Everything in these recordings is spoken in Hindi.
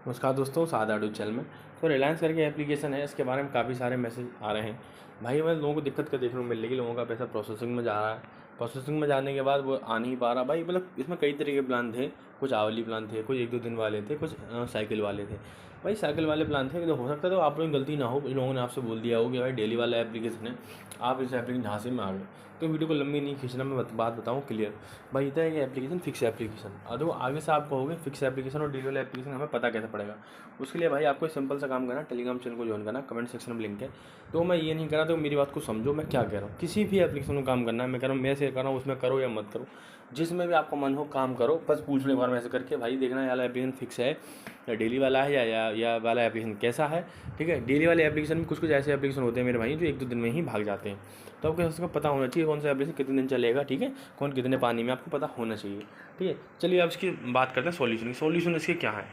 नमस्कार दोस्तों, सादा यूट्यूब चैनल में। तो रिलायंस करके एप्लीकेशन है, इसके बारे में काफ़ी सारे मैसेज आ रहे हैं। भाई मैं लोगों को दिक्कत क्या देखने को मिल रही है, लोगों का पैसा प्रोसेसिंग में जा रहा है। प्रोसेसिंग में जाने के बाद वो आ नहीं पा रहा। भाई मतलब इसमें कई तरह के प्लान थे, कुछ आवली प्लान थे, कुछ 1-2 दिन वाले थे, कुछ साइकिल वाले थे। भाई साइकिल वाले प्लान थे, तो हो सकता है तो आप लोगों की गलती ना हो, कुछ लोगों ने आपसे बोल दिया हो कि भाई डेली वाला एप्लीकेशन है, आप इस एप्लीकेशन झांसे में आ गए। तो वीडियो को लंबी नहीं खींचना, मैं बात बताऊँ क्लियर। भाई इतना है कि एप्लीकेशन फिक्स एप्लीकेशन, तो आगे से आप कहोगे फिक्स एप्लीकेशन और डेली वाला एप्लीकेशन हमें पता कैसे पड़ेगा। उसके लिए भाई आपको सिंपल सा काम करना, टेलीग्राम चैनल को ज्वाइन करना, कमेंट सेक्शन में लिंक है। तो मैं ये नहीं कर रहा, तो मेरी बात को समझो मैं क्या कह रहा हूँ। किसी भी एप्लीकेशन में काम करना है, मैं कह रहा हूँ, मैं से कर रहा हूँ, उसमें करो या मत करो, जिसमें भी आपका मन हो काम करो। बस पूछ लो एक बार मैसेज करके, भाई देखना ये वाला एप्लीकेशन फिक्स है या डेली वाला है, या वाला एप्लीकेशन कैसा है। ठीक है, डेली वाले एप्लीकेशन में कुछ ऐसे एप्लीकेशन होते हैं मेरे भाई जो 1-2 दिन में ही भाग जाते हैं। तो आपको उसका पता होना चाहिए कौन सा एप्लीकेशन कितने दिन चलेगा। ठीक है, कौन कितने पानी में, आपको पता होना चाहिए। ठीक है, चलिए अब इसकी बात करते हैं सॉल्यूशन की। सॉल्यूशन इसके क्या है।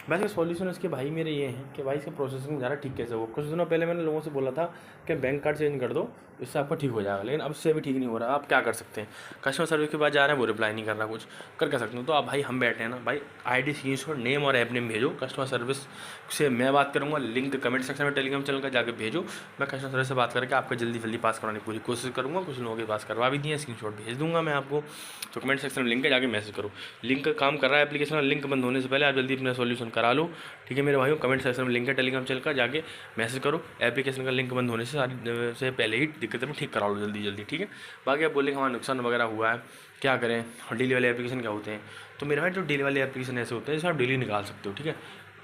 वैसे सॉल्यूशन इसके भाई मेरे ये हैं कि भाई इसका प्रोसेसिंग ज़्यादा ठीक कैसे हो। कुछ दिनों पहले मैंने लोगों से बोला था कि बैंक कार्ड चेंज कर दो, इससे आपका ठीक हो जाएगा, लेकिन अब इससे भी ठीक नहीं हो रहा। आप क्या कर सकते हैं, कस्टमर सर्विस के पास जा रहे हैं, वो रिप्लाई नहीं कर रहा, कुछ कर सकते हो। तो आप भाई हम बैठे हैं ना भाई, ID स्क्रीनशॉट, नेम और ऐप नेम भेजो। कस्टमर सर्विस से मैं बात करूँगा, लिंक कमेंट सेक्शन में टेलीग्राम चैनल का जाकर भेजो। मैं कस्टमर सर्विस से बात करके आपको जल्दी पास करवाने की पूरी कोशिश करूँगा। कुछ लोगों के पास करवा भी दिए, स्क्रीनशॉट भेज दूँगा मैं आपको। तो कमेंट सेक्शन में लिंक है, जाके मैसेज करो। लिंक काम कर रहा है एप्लीकेशन, लिंक बंद होने से पहले आप जल्दी अपना सॉल्यूशन करा लो। ठीक है मेरे भाइयों, कमेंट सेक्शन में लिंक है टेलीग्राम चैनल का, जाके मैसेज करो। एप्लीकेशन का लिंक बंद होने से पहले ही दिक्कतें ठीक करा लो जल्दी। ठीक है, बाकी आप बोलेंगे हमारा नुकसान वगैरह हुआ है, क्या करें, डेली वाले एप्लीकेशन क्या होते हैं। तो मेरे भाई जो डेली वाले एप्लीकेशन ऐसे होते हैं जैसे आप डेली निकाल सकते हो। ठीक है,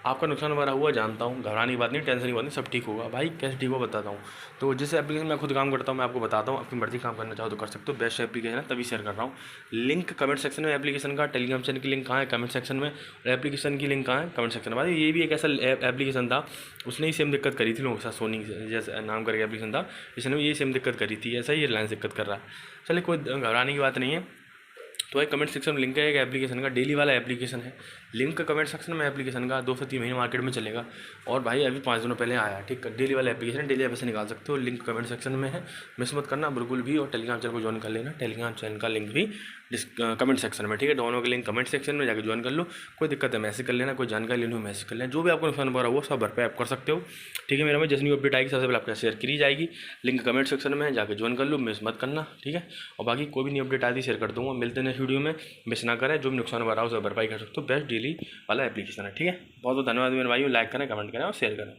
आपका नुकसान वगैरह हुआ जानता हूँ, घबराने की बात नहीं, टेंशन की बात नहीं, सब ठीक होगा। भाई कैसे ठीक होगा बताता हूँ। तो जिस एप्लीकेशन मैं खुद काम करता हूँ मैं आपको बताता हूँ, अपनी मर्जी काम करना चाहो तो कर सकते हो। बेस्ट एप्लीकेशन है तभी शेयर कर रहा हूँ। लिंक कमेंट सेक्शन में एप्लीकेशन का, टेलीग्राम चैनल की लिंक कहाँ है कमेंट सेक्शन में, और एप्लीकेशन की लिंक कहाँ है कमेंट सेक्शन में। भाई ये भी एक ऐसा एप्लीकेशन था, उसने ही सेम दिक्कत करी थी लोगों के साथ। सोनी जैसे नाम करके एप्लीकेशन था, इसने भी ये सेम दिक्कत करी थी, ऐसा ही रिलायंस दिक्कत कर रहा है। चलिए कोई घबराने की बात नहीं है। तो भाई कमेंट सेक्शन में लिंक है एक एप्लीकेशन का, डेली वाला एप्लीकेशन है। लिंक कमेंट सेक्शन में एप्लीकेशन का 2 से 3 महीने मार्केट में चलेगा, और भाई अभी 5 दिनों पहले आया। ठीक है, डेली वाला एप्लीकेशन, डेली ऐप से निकाल सकते हो। लिंक कमेंट सेक्शन में है, मिस मत करना बिल्कुल भी। और टेलीग्राम चैनल को ज्वाइन कर लेना, टेलीग्राम चैनल का लिंक भी कमेंट सेक्शन में। ठीक है, दोनों के लिंक कमेंट सेक्शन में जाकर ज्वाइन कर लो। कोई दिक्कत है मैसेज कर लेना, कोई जानकारी लेनी हो मैसेज कर लेना, जो भी आपको नुकसान हो रहा है वो सब भरपाई आप कर सकते हो। ठीक है मेरा भाई, जैसे अपडेट आएगी सबसे पहले आपके शेयर करी जाएगी। लिंक कमेंट सेक्शन में जाकर ज्वाइन कर लो, मिस मत करना। ठीक है, और बाकी कोई भी नई अपडेट आती शेयर कर दूँगा। मिलते हैं नेक्स्ट वीडियो में, मिस ना करें। जो भी नुकसान हो रहा है उसे भरपाई कर सकते हो। बेस्ट डेली वाला एप्लीकेशन है। ठीक है, बहुत बहुत धन्यवाद मेरे भाई, लाइक करें, कमेंट करें और शेयर करें।